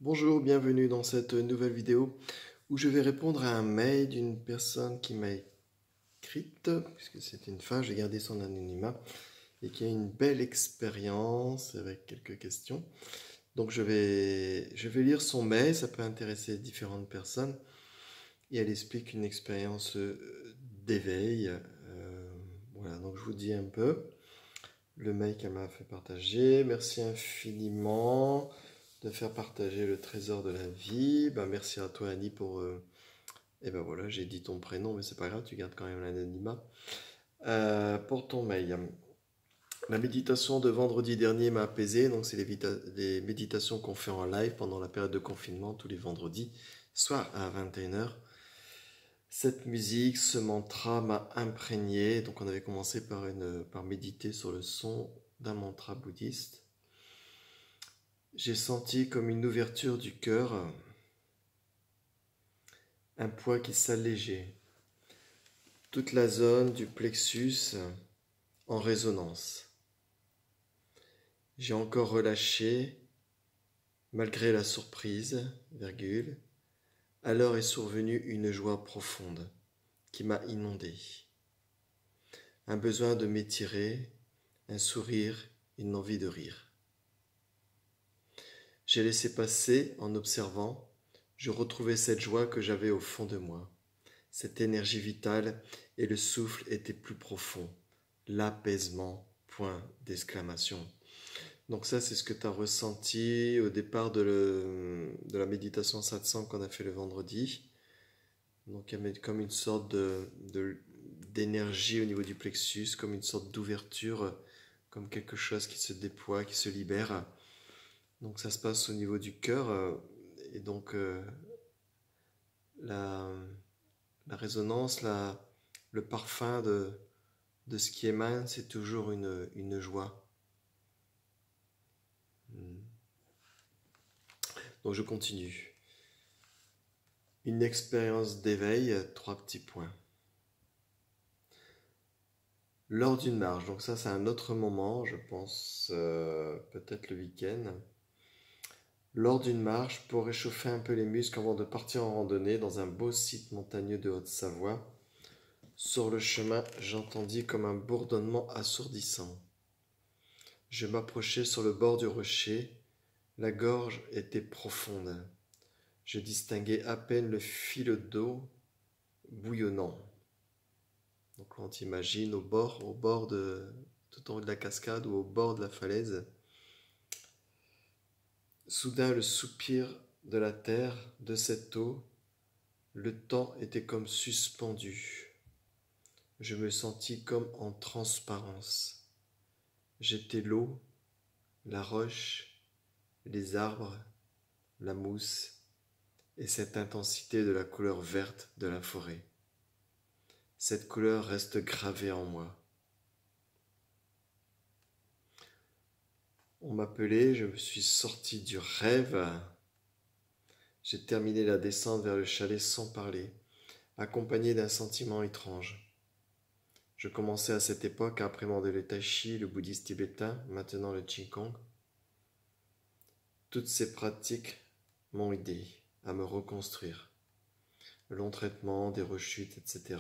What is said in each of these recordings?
Bonjour, bienvenue dans cette nouvelle vidéo où je vais répondre à un mail d'une personne qui m'a écrite, puisque c'est une femme, j'ai gardé son anonymat, et qui a une belle expérience avec quelques questions. Donc je vais lire son mail, ça peut intéresser différentes personnes, et elle explique une expérience d'éveil. Voilà, donc je vous dis un peu le mail qu'elle m'a fait partager. Merci infiniment de faire partager le trésor de la vie. Merci à toi Annie pour... Et ben voilà, j'ai dit ton prénom, mais c'est pas grave, tu gardes quand même l'anonymat. Pour ton mail. La méditation de vendredi dernier m'a apaisé. Donc c'est les méditations qu'on fait en live pendant la période de confinement tous les vendredis, soir à 21h. Cette musique, ce mantra m'a imprégné. Donc on avait commencé par méditer sur le son d'un mantra bouddhiste. J'ai senti comme une ouverture du cœur, un poids qui s'allégeait. Toute la zone du plexus en résonance. J'ai encore relâché, malgré la surprise, virgule. Alors est survenue une joie profonde qui m'a inondé. Un besoin de m'étirer, un sourire, une envie de rire. J'ai laissé passer en observant, je retrouvais cette joie que j'avais au fond de moi. Cette énergie vitale et le souffle étaient plus profonds. L'apaisement, point d'exclamation. Donc ça, c'est ce que tu as ressenti au départ de la méditation satsang qu'on a fait le vendredi. Donc il y a comme une sorte d'énergie au niveau du plexus, comme une sorte d'ouverture, comme quelque chose qui se déploie, qui se libère. Donc ça se passe au niveau du cœur. Et donc la, la résonance, le parfum de ce qui émane, c'est toujours une joie. Donc je continue. Une expérience d'éveil, 3 petits points. Lors d'une marche, donc ça c'est un autre moment, je pense peut-être le week-end. Lors d'une marche, pour réchauffer un peu les muscles avant de partir en randonnée dans un beau site montagneux de Haute-Savoie, sur le chemin, j'entendis comme un bourdonnement assourdissant. Je m'approchai sur le bord du rocher, la gorge était profonde. Je distinguais à peine le fil d'eau bouillonnant. Donc on t'imagine au bord tout en haut de la cascade ou au bord de la falaise. Soudain le soupir de la terre, de cette eau, le temps était comme suspendu. Je me sentis comme en transparence. J'étais l'eau, la roche, les arbres, la mousse et cette intensité de la couleur verte de la forêt. Cette couleur reste gravée en moi. On m'appelait, je me suis sorti du rêve. J'ai terminé la descente vers le chalet sans parler, accompagné d'un sentiment étrange. Je commençais à cette époque à appréhender le tai chi, le bouddhisme tibétain, maintenant le qigong. Toutes ces pratiques m'ont aidé à me reconstruire. Le long traitement, des rechutes, etc.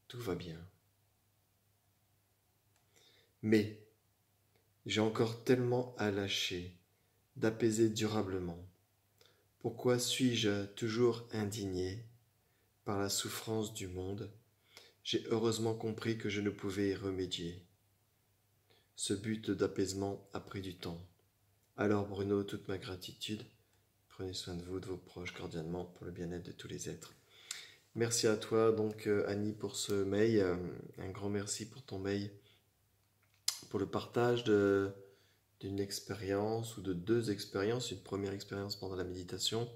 Tout va bien. Mais j'ai encore tellement à lâcher, d'apaiser durablement. Pourquoi suis-je toujours indigné par la souffrance du monde? J'ai heureusement compris que je ne pouvais y remédier. Ce but d'apaisement a pris du temps. Alors Bruno, toute ma gratitude. Prenez soin de vous, de vos proches, cordialement, pour le bien-être de tous les êtres. Merci à toi, donc Annie, pour ce mail. Un grand merci pour ton mail, pour le partage d'une expérience ou de 2 expériences. Une première expérience pendant la méditation,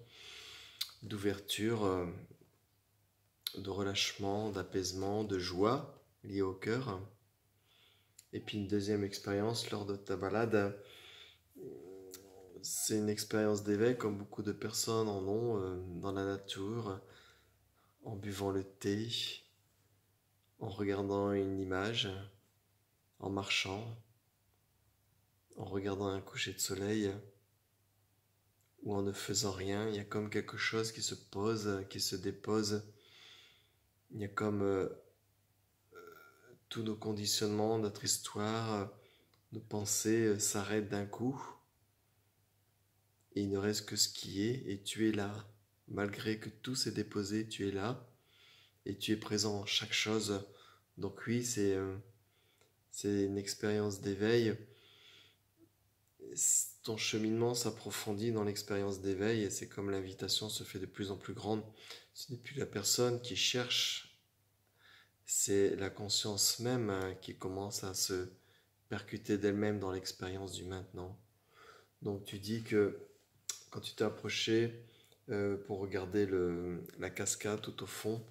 d'ouverture, de relâchement, d'apaisement, de joie liée au cœur. Et puis une deuxième expérience lors de ta balade. C'est une expérience d'éveil comme beaucoup de personnes en ont dans la nature, en buvant le thé, en regardant une image, en marchant, en regardant un coucher de soleil ou en ne faisant rien. Il y a comme quelque chose qui se pose, qui se dépose. Il y a comme tous nos conditionnements, notre histoire, nos pensées s'arrêtent d'un coup. Et il ne reste que ce qui est, et tu es là. Malgré que tout s'est déposé, tu es là, et tu es présent en chaque chose. Donc oui, c'est une expérience d'éveil. Ton cheminement s'approfondit dans l'expérience d'éveil, et c'est comme l'invitation se fait de plus en plus grande. Ce n'est plus la personne qui cherche, c'est la conscience même qui commence à se percuter d'elle-même dans l'expérience du maintenant. Donc tu dis que quand tu t'es approché pour regarder la cascade tout au fond,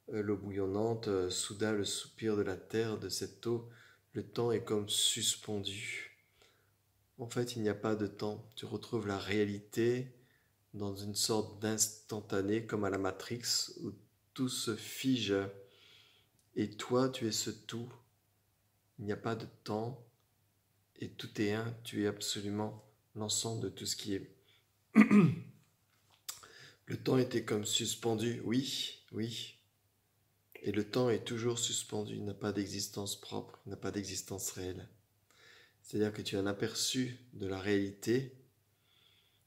l'eau bouillonnante, soudain le soupir de la terre, de cette eau, le temps est comme suspendu. En fait, il n'y a pas de temps. Tu retrouves la réalité dans une sorte d'instantané, comme à la Matrix, où tout se fige. Et toi, tu es ce tout. Il n'y a pas de temps. Et tout est un. Tu es absolument l'ensemble de tout ce qui est. Le temps était comme suspendu. Oui, oui. Et le temps est toujours suspendu. Il n'a pas d'existence propre. Il n'a pas d'existence réelle. C'est-à-dire que tu as un aperçu de la réalité.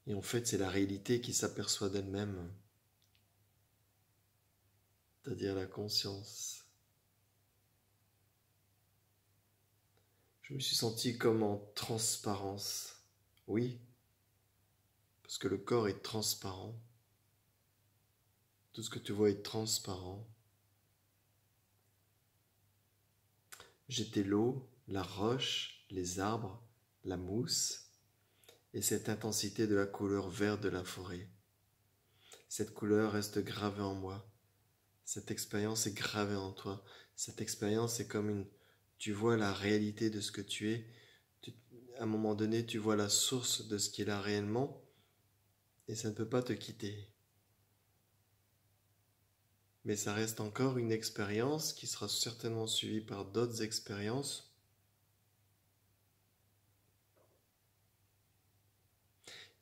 Et en fait, c'est la réalité qui s'aperçoit d'elle-même. C'est-à-dire la conscience. Je me suis senti comme en transparence. Oui, parce que le corps est transparent. Tout ce que tu vois est transparent. J'étais l'eau, la roche, les arbres, la mousse et cette intensité de la couleur verte de la forêt. Cette couleur reste gravée en moi. Cette expérience est gravée en toi. Cette expérience est comme une... Tu vois la réalité de ce que tu es. À un moment donné, tu vois la source de ce qui est là réellement et ça ne peut pas te quitter. Mais ça reste encore une expérience qui sera certainement suivie par d'autres expériences.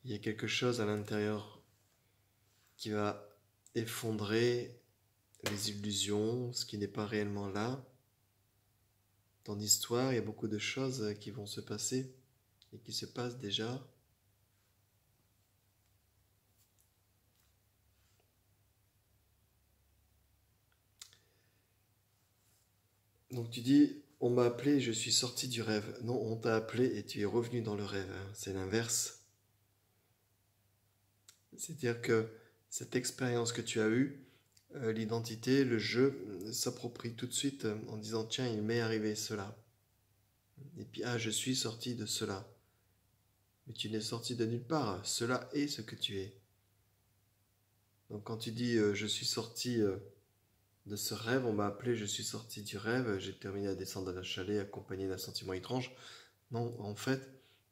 Il y a quelque chose à l'intérieur qui va effondrer les illusions, ce qui n'est pas réellement là. Dans l'histoire, il y a beaucoup de choses qui vont se passer et qui se passent déjà. Donc tu dis, on m'a appelé, je suis sorti du rêve. Non, on t'a appelé et tu es revenu dans le rêve. C'est l'inverse. C'est-à-dire que cette expérience que tu as eue, l'identité, le jeu, s'approprie tout de suite en disant, tiens, il m'est arrivé cela. Et puis, ah, je suis sorti de cela. Mais tu n'es sorti de nulle part. Cela est ce que tu es. Donc quand tu dis, je suis sorti de ce rêve, on m'a appelé, je suis sorti du rêve, j'ai terminé à descendre à la chalet accompagné d'un sentiment étrange. Non, en fait,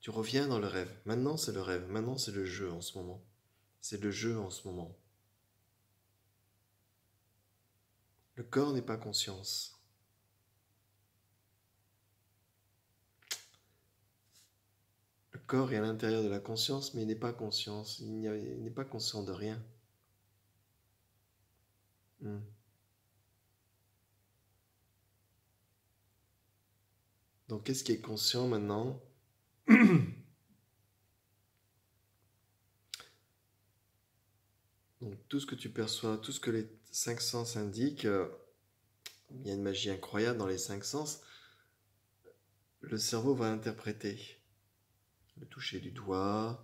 tu reviens dans le rêve. Maintenant, c'est le rêve. Maintenant, c'est le jeu en ce moment. C'est le jeu en ce moment. Le corps n'est pas conscience. Le corps est à l'intérieur de la conscience, mais il n'est pas conscience. Il n'est pas conscient de rien. Donc, qu'est-ce qui est conscient maintenant? Donc, tout ce que tu perçois, tout ce que les cinq sens indiquent, il y a une magie incroyable dans les cinq sens. Le cerveau va interpréter. Le toucher du doigt,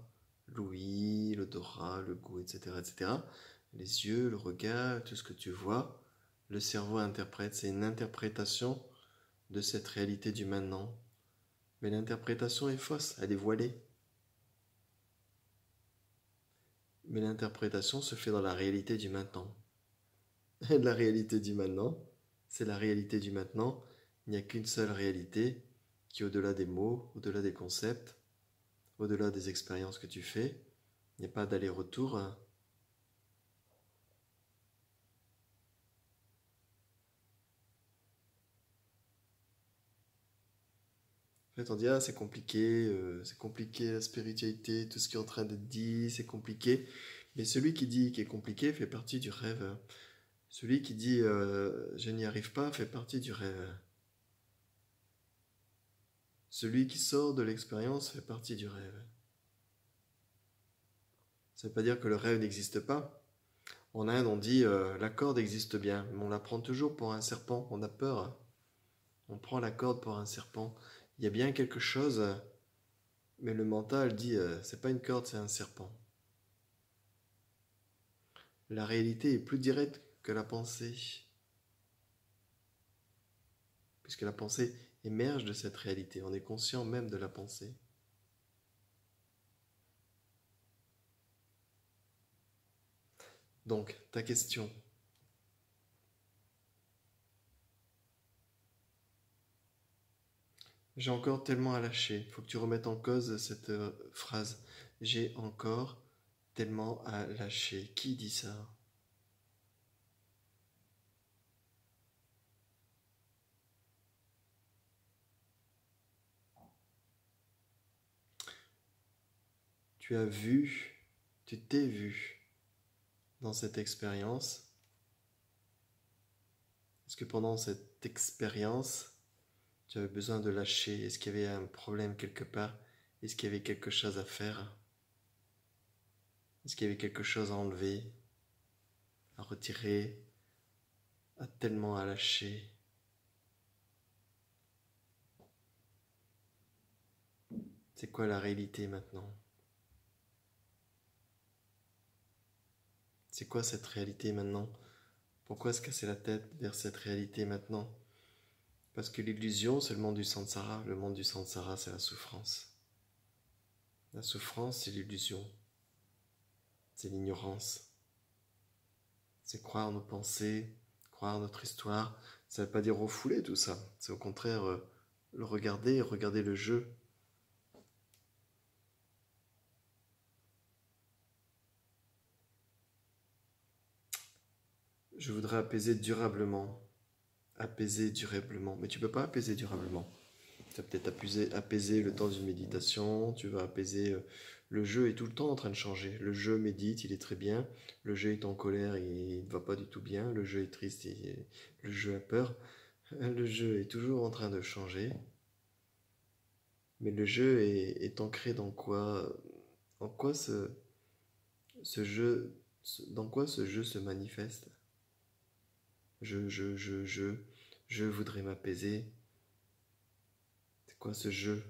l'ouïe, l'odorat, le goût, etc., etc. Les yeux, le regard, tout ce que tu vois, le cerveau interprète. C'est une interprétation de cette réalité du maintenant. Mais l'interprétation est fausse, elle est voilée. Mais l'interprétation se fait dans la réalité du maintenant. Et la réalité du maintenant, c'est la réalité du maintenant. Il n'y a qu'une seule réalité qui est au-delà des mots, au-delà des concepts, au-delà des expériences que tu fais. Il n'y a pas d'aller-retour. En fait, on dit, ah, c'est compliqué la spiritualité, tout ce qui est en train d'être dit, c'est compliqué. Mais celui qui dit qu'il est compliqué fait partie du rêve. Celui qui dit, je n'y arrive pas, fait partie du rêve. Celui qui sort de l'expérience fait partie du rêve. Ça ne veut pas dire que le rêve n'existe pas. En Inde, on dit, la corde existe bien, mais on la prend toujours pour un serpent, on a peur. On prend la corde pour un serpent. Il y a bien quelque chose, mais le mental dit, c'est pas une corde, c'est un serpent. La réalité est plus directe que la pensée, puisque la pensée émerge de cette réalité. On est conscient même de la pensée. Donc, ta question. J'ai encore tellement à lâcher. Il faut que tu remettes en cause cette phrase. J'ai encore tellement à lâcher. Qui dit ça? Tu as vu, tu t'es vu dans cette expérience. Est-ce que pendant cette expérience, tu avais besoin de lâcher? Est-ce qu'il y avait un problème quelque part? Est-ce qu'il y avait quelque chose à faire? Est-ce qu'il y avait quelque chose à enlever, à retirer, à tellement à lâcher? C'est quoi la réalité maintenant? C'est quoi cette réalité maintenant? Pourquoi se casser la tête vers cette réalité maintenant? Parce que l'illusion, c'est le monde du samsara. Le monde du samsara, c'est la souffrance. La souffrance, c'est l'illusion. C'est l'ignorance. C'est croire nos pensées, croire notre histoire. Ça ne veut pas dire refouler tout ça. C'est au contraire le regarder, regarder le jeu. Je voudrais apaiser durablement. Apaiser durablement. Mais tu ne peux pas apaiser durablement. Tu vas peut-être apaiser le temps d'une méditation, tu vas apaiser... le jeu est tout le temps en train de changer. Le jeu médite, il est très bien. Le jeu est en colère, il ne va pas du tout bien. Le jeu est triste, le jeu a peur. Le jeu est toujours en train de changer. Mais le jeu est ancré dans quoi? En quoi ce jeu... Dans quoi ce jeu se manifeste? Je voudrais m'apaiser. C'est quoi ce jeu?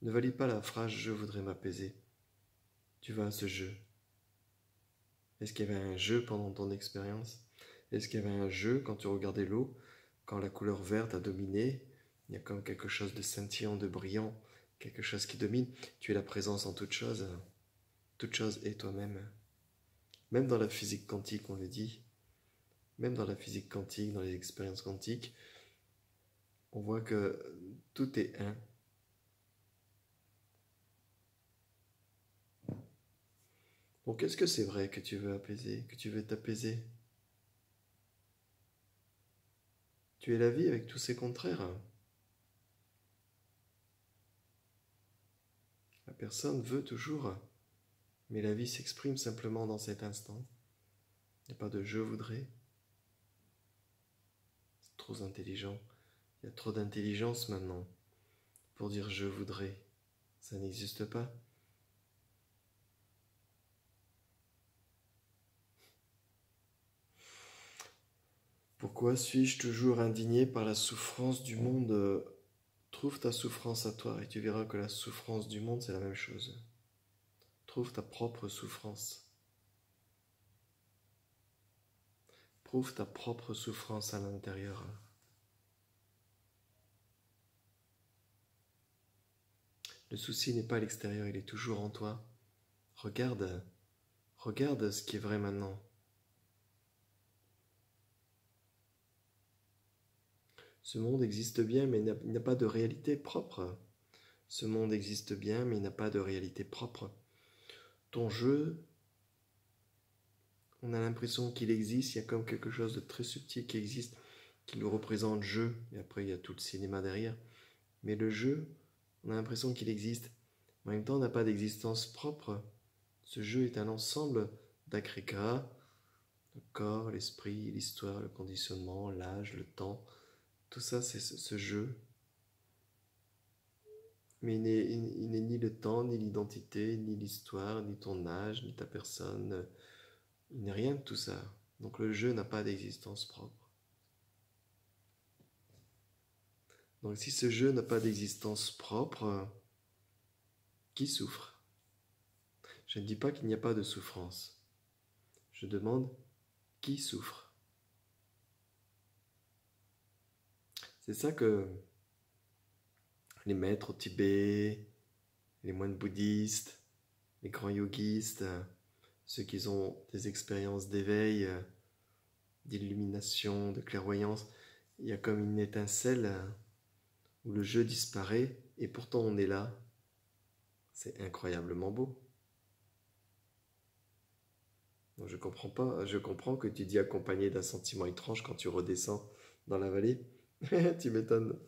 Ne valide pas la phrase « je voudrais m'apaiser ». Tu vas à ce jeu. Est-ce qu'il y avait un jeu pendant ton expérience? Est-ce qu'il y avait un jeu quand tu regardais l'eau? Quand la couleur verte a dominé, il y a comme quelque chose de scintillant, de brillant, quelque chose qui domine. Tu es la présence en toute chose. Toute chose est toi-même. Même dans la physique quantique, on le dit. Même dans la physique quantique, dans les expériences quantiques, on voit que tout est un. Donc est-ce que c'est vrai que tu veux apaiser, que tu veux t'apaiser? Tu es la vie avec tous ses contraires. La personne veut toujours, mais la vie s'exprime simplement dans cet instant. Il n'y a pas de je voudrais. C'est trop intelligent. Il y a trop d'intelligence maintenant pour dire je voudrais. Ça n'existe pas. Pourquoi suis-je toujours indigné par la souffrance du monde? Trouve ta souffrance à toi et tu verras que la souffrance du monde, c'est la même chose. Trouve ta propre souffrance. Prouve ta propre souffrance à l'intérieur. Le souci n'est pas à l'extérieur, il est toujours en toi. Regarde ce qui est vrai maintenant. Ce monde existe bien, mais il n'a pas de réalité propre. Ce monde existe bien, mais il n'a pas de réalité propre. Ton jeu, on a l'impression qu'il existe, il y a comme quelque chose de très subtil qui existe, qui nous représente jeu, et après il y a tout le cinéma derrière. Mais le jeu, on a l'impression qu'il existe. En même temps, on n'a pas d'existence propre. Ce jeu est un ensemble d'agrégats, le corps, l'esprit, l'histoire, le conditionnement, l'âge, le temps. Tout ça, c'est ce jeu. Mais il n'est ni le temps, ni l'identité, ni l'histoire, ni ton âge, ni ta personne. Il n'est rien de tout ça. Donc le jeu n'a pas d'existence propre. Donc si ce jeu n'a pas d'existence propre, qui souffre? Je ne dis pas qu'il n'y a pas de souffrance. Je demande qui souffre. C'est ça que les maîtres au Tibet, les moines bouddhistes, les grands yogistes, ceux qui ont des expériences d'éveil, d'illumination, de clairvoyance, il y a comme une étincelle où le jeu disparaît et pourtant on est là. C'est incroyablement beau. Donc je comprends pas, je comprends que tu dis accompagné d'un sentiment étrange quand tu redescends dans la vallée. Tu m'étonnes.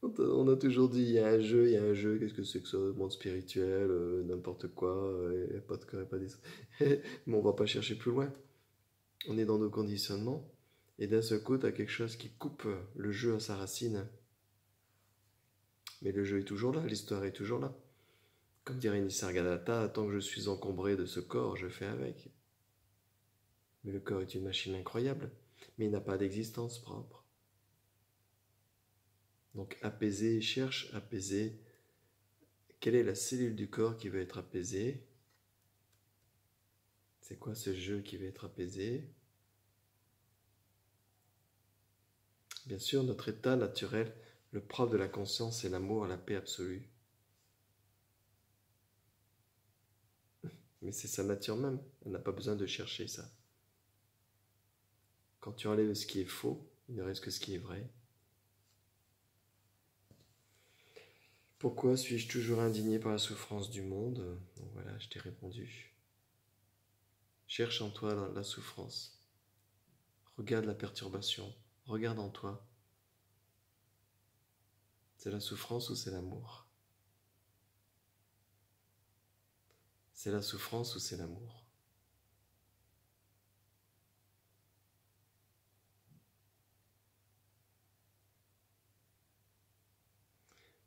On a toujours dit il y a un jeu, qu'est-ce que c'est que ça, monde spirituel, n'importe quoi, pas de corps et pas des... Mais on va pas chercher plus loin. On est dans nos conditionnements, et d'un seul coup, tu as quelque chose qui coupe le jeu à sa racine. Mais le jeu est toujours là, l'histoire est toujours là. Comme dirait Nisargadatta, tant que je suis encombré de ce corps, je fais avec. Mais le corps est une machine incroyable, mais il n'a pas d'existence propre. Donc apaiser, cherche apaiser. Quelle est la cellule du corps qui veut être apaisée? C'est quoi ce jeu qui veut être apaisé? Bien sûr, notre état naturel, le propre de la conscience, c'est l'amour, la paix absolue. Mais c'est sa nature même, elle n'a pas besoin de chercher ça. Quand tu enlèves ce qui est faux, il ne reste que ce qui est vrai. Pourquoi suis-je toujours indigné par la souffrance du monde? Donc voilà, je t'ai répondu. Cherche en toi la souffrance. Regarde la perturbation. Regarde en toi. C'est la souffrance ou c'est l'amour? C'est la souffrance ou c'est l'amour?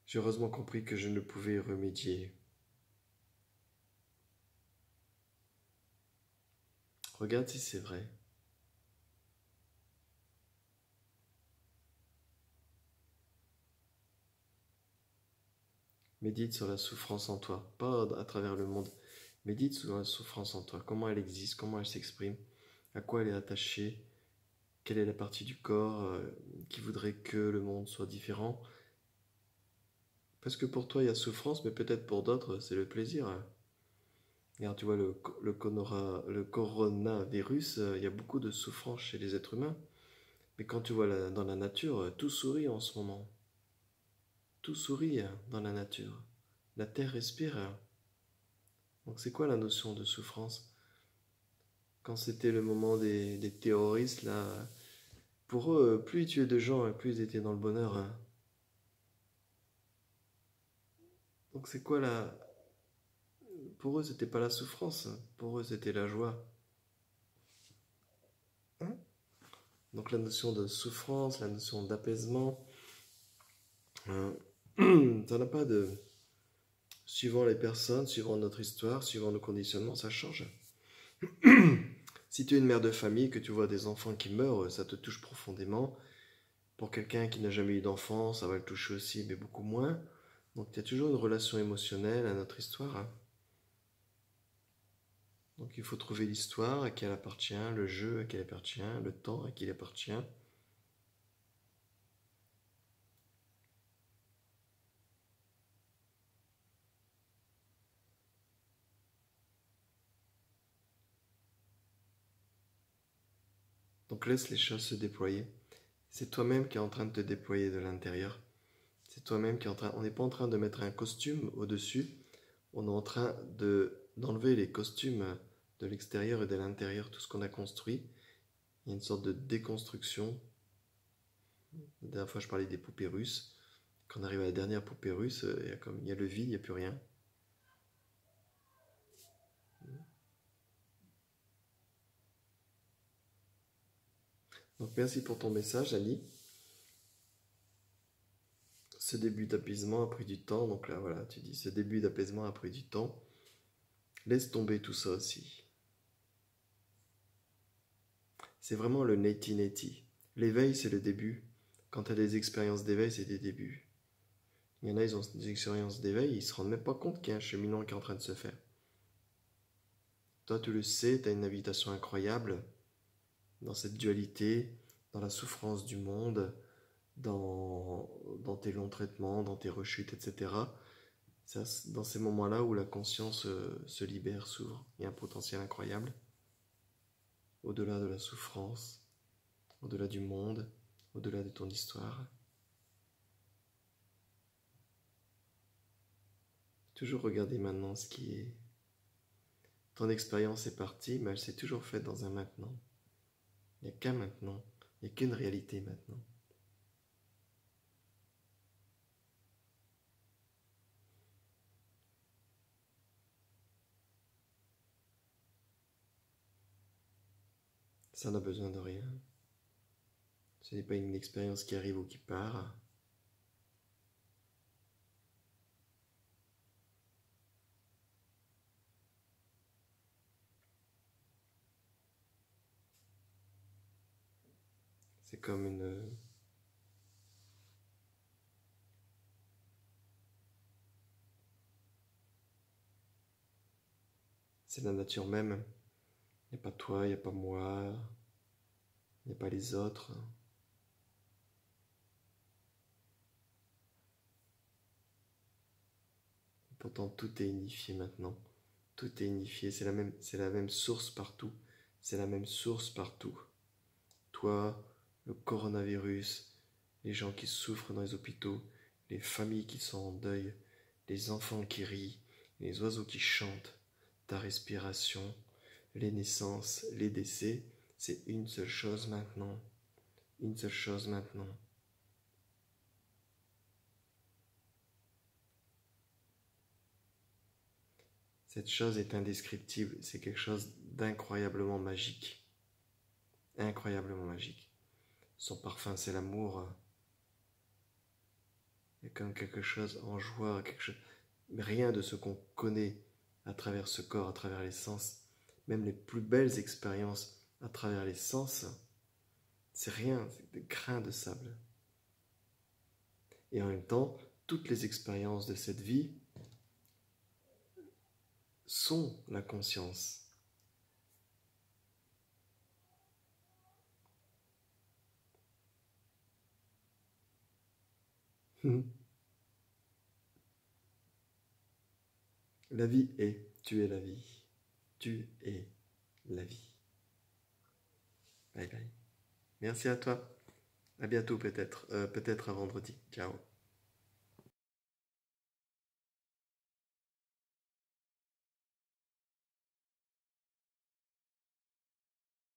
J'ai heureusement compris que je ne pouvais y remédier. Regarde si c'est vrai. Médite sur la souffrance en toi, pas à travers le monde. Médite sur la souffrance en toi, comment elle existe, comment elle s'exprime, à quoi elle est attachée, quelle est la partie du corps qui voudrait que le monde soit différent. Parce que pour toi, il y a souffrance, mais peut-être pour d'autres, c'est le plaisir. Regarde, tu vois, le coronavirus, il y a beaucoup de souffrance chez les êtres humains. Mais quand tu vois dans la nature, tout sourit en ce moment. Tout sourit dans la nature. La terre respire. Donc c'est quoi la notion de souffrance? Quand c'était le moment des terroristes, là, pour eux, plus ils tuaient de gens, plus ils étaient dans le bonheur. Donc c'est quoi la... Pour eux, c'était pas la souffrance, pour eux, c'était la joie. Hein? Donc la notion de souffrance, la notion d'apaisement, ça n'a pas de... Suivant les personnes, suivant notre histoire, suivant nos conditionnements, ça change. Si tu es une mère de famille, que tu vois des enfants qui meurent, ça te touche profondément. Pour quelqu'un qui n'a jamais eu d'enfant, ça va le toucher aussi, mais beaucoup moins. Donc il y a toujours une relation émotionnelle à notre histoire. Donc il faut trouver l'histoire à qui elle appartient, le jeu à qui elle appartient, le temps à qui il appartient. Donc laisse les choses se déployer. C'est toi-même qui es en train de te déployer de l'intérieur. C'est toi-même qui est en train... On n'est pas en train de mettre un costume au-dessus. On est en train d'enlever les costumes de l'extérieur et de l'intérieur, tout ce qu'on a construit. Il y a une sorte de déconstruction. La dernière fois, je parlais des poupées russes. Quand on arrive à la dernière poupée russe, il y a le vide, il n'y a plus rien. Donc merci pour ton message, Annie. Ce début d'apaisement a pris du temps. Donc là, voilà, tu dis ce début d'apaisement a pris du temps. Laisse tomber tout ça aussi. C'est vraiment le neti-neti. L'éveil, c'est le début. Quand tu as des expériences d'éveil, c'est des débuts. Il y en a, ils ont des expériences d'éveil, ils se rendent même pas compte qu'il y a un cheminement qui est en train de se faire. Toi, tu le sais, tu as une invitation incroyable dans cette dualité, dans la souffrance du monde, dans tes longs traitements, dans tes rechutes, etc. C'est dans ces moments-là où la conscience se libère, s'ouvre. Il y a un potentiel incroyable. Au-delà de la souffrance, au-delà du monde, au-delà de ton histoire. Toujours regarder maintenant ce qui est. Ton expérience est partie, mais elle s'est toujours faite dans un maintenant. Il n'y a qu'un maintenant, il n'y a qu'une réalité maintenant. Ça n'a besoin de rien. Ce n'est pas une expérience qui arrive ou qui part. C'est comme une... C'est la nature même. Il n'y a pas toi, il n'y a pas moi, il n'y a pas les autres. Pourtant, tout est unifié maintenant. Tout est unifié, c'est la même source partout. C'est la même source partout. Toi, le coronavirus, les gens qui souffrent dans les hôpitaux, les familles qui sont en deuil, les enfants qui rient, les oiseaux qui chantent, ta respiration, les naissances, les décès, c'est une seule chose maintenant. Une seule chose maintenant. Cette chose est indescriptible, c'est quelque chose d'incroyablement magique. Incroyablement magique. Son parfum, c'est l'amour. Il y a comme quelque chose en joie, quelque chose... Rien de ce qu'on connaît à travers ce corps, à travers les sens, même les plus belles expériences à travers les sens, c'est rien, c'est des grains de sable. Et en même temps, toutes les expériences de cette vie sont la conscience. La vie est, tu es la vie. Tu es la vie. Bye bye. Merci à toi. À bientôt peut-être. Peut-être à vendredi. Ciao.